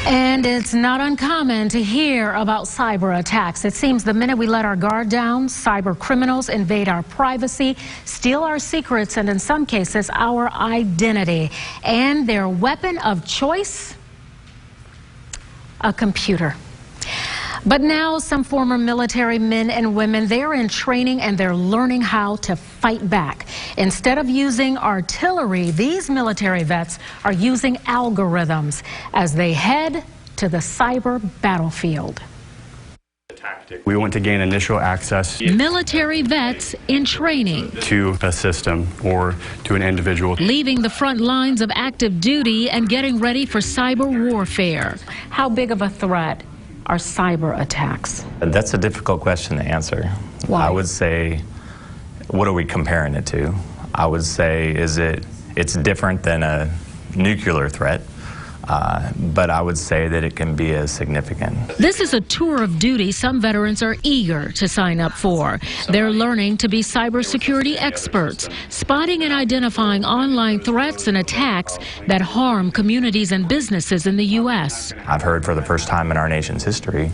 And it's not uncommon to hear about cyber attacks. It seems the minute we let our guard down, cyber criminals invade our privacy, steal our secrets, and in some cases, our identity. And their weapon of choice? A computer. But now some former military men and women, they're in training and they're learning how to fight back. Instead of using artillery, these military vets are using algorithms as they head to the cyber battlefield. We want to gain initial access Military vets in training to a system or to an individual. Leaving the front lines of active duty and getting ready for cyber warfare. How big of a threat are cyber attacks? That's a difficult question to answer. Why? I would say, what are we comparing it to? I would say, it's different than a nuclear threat, but I would say that it can be as significant. This is a tour of duty some veterans are eager to sign up for. They're learning to be cybersecurity experts, spotting and identifying online threats and attacks that harm communities and businesses in the U.S. I've heard for the first time in our nation's history,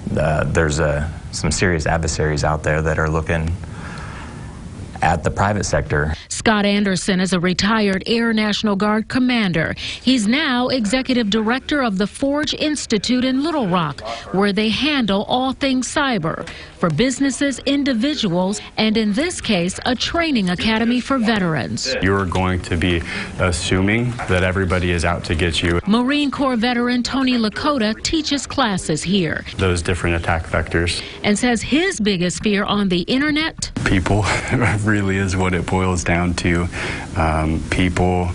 there's some serious adversaries out there that are looking at the private sector. Scott Anderson is a retired Air National Guard commander. He's now executive director of the Forge Institute in Little Rock, where they handle all things cyber for businesses, individuals, and in this case, a training academy for veterans. You're going to be assuming that everybody is out to get you. Marine Corps veteran Tony Lakota teaches classes here. Those different attack vectors. And says his biggest fear on the internet? People really is what it boils down to. People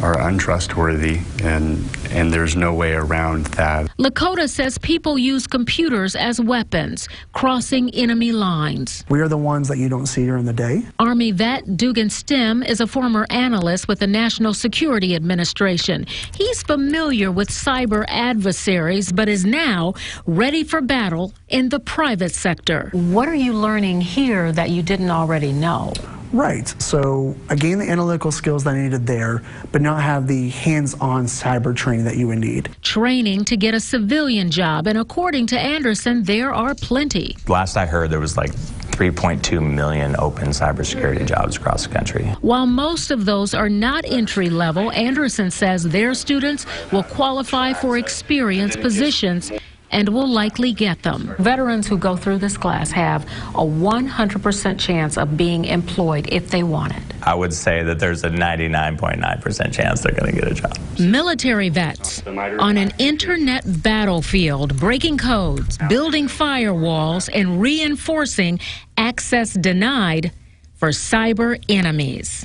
are untrustworthy, and there's no way around that. Lakota says people use computers as weapons, crossing enemy lines. We are the ones that you don't see during the day. Army vet Dugan Stem is a former analyst with the National Security Administration. He's familiar with cyber adversaries, but is now ready for battle in the private sector. What are you learning here that you didn't already know? Right. So I gained the analytical skills that I needed there, but not have the hands-on cyber training that you would need. Training to get a civilian job, and according to Anderson, there are plenty. Last I heard, there was like 3.2 million open cybersecurity jobs across the country. While most of those are not entry level, Anderson says their students will qualify for experienced positions and will likely get them. Veterans who go through this class have a 100% chance of being employed if they want it. I would say that there's a 99.9% chance they're going to get a job. Military vets on an internet battlefield, breaking codes, building firewalls, and reinforcing access denied for cyber enemies.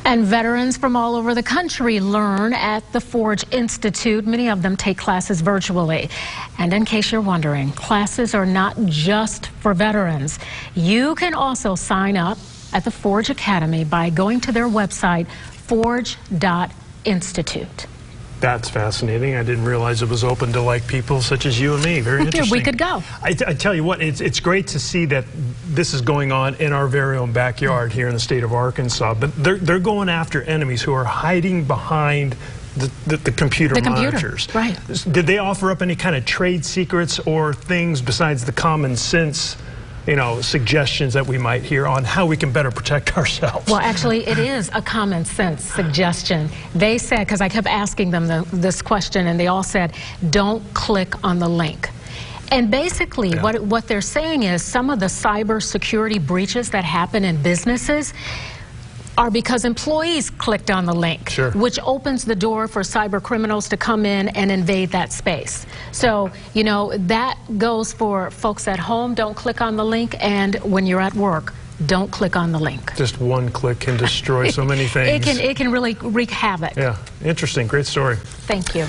And veterans from all over the country learn at the Forge Institute. Many of them take classes virtually. And in case you're wondering, classes are not just for veterans. You can also sign up at the Forge Academy by going to their website, forge.institute. That's fascinating. I didn't realize it was open to like people such as you and me. Very interesting. We could go. I tell you what, it's great to see that this is going on in our very own backyard here in the state of Arkansas. But they're going after enemies who are hiding behind the computer monitors. Right. Did they offer up any kind of trade secrets or things besides the common sense, suggestions that we might hear on how we can better protect ourselves? Well, actually, it is a common sense suggestion. They said, because I kept asking them this question, and they all said, don't click on the link. And basically, what they're saying is some of the cyber security breaches that happen in businesses are because employees clicked on the link, which opens the door for cyber criminals to come in and invade that space. So, that goes for folks at home. Don't click on the link. And when you're at work, don't click on the link. Just one click can destroy so many things. It can really wreak havoc. Yeah, interesting. Great story. Thank you.